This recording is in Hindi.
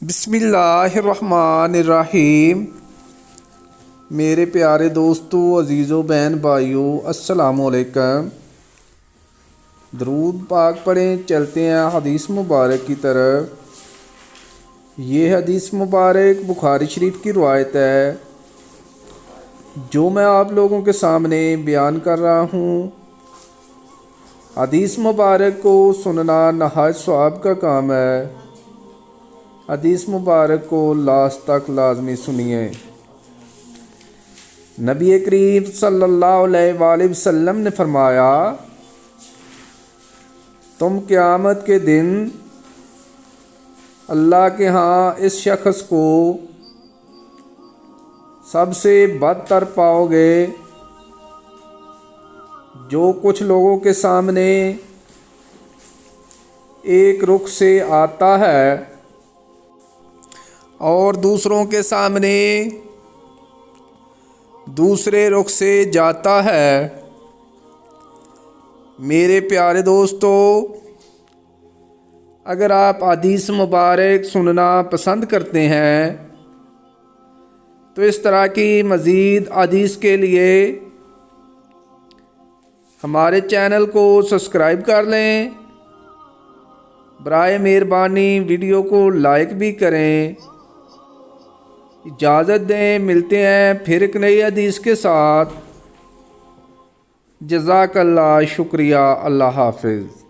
बिस्मिल्लाहिर्रहमानिर्रहीम। मेरे प्यारे दोस्तों, अजीज़ों, बहन भाइयों, अस्सलामु अलैकुम। दरूद पाक पढ़ें, चलते हैं हदीस मुबारक की तरफ। ये हदीस मुबारक बुखारी शरीफ की रवायत है जो मैं आप लोगों के सामने बयान कर रहा हूँ। हदीस मुबारक को सुनना नहायत सवाब का काम है। हदीस मुबारक को लास्ट तक लाजमी सुनिए। नबी करीम सल्लल्लाहु अलैहि वसल्लम ने फरमाया, तुम क़यामत के दिन अल्लाह के यहाँ इस शख्स को सबसे बदतर पाओगे जो कुछ लोगों के सामने एक रुख से आता है और दूसरों के सामने दूसरे रुख से जाता है। मेरे प्यारे दोस्तों, अगर आप हदीस मुबारक सुनना पसंद करते हैं तो इस तरह की मज़ीद हदीस के लिए हमारे चैनल को सब्सक्राइब कर लें। बराए मेहरबानी वीडियो को लाइक भी करें। इजाज़त दें, मिलते हैं फिर एक नई हदीस के साथ। जज़ाकल्लाह, शुक्रिया, अल्लाह हाफ़िज़।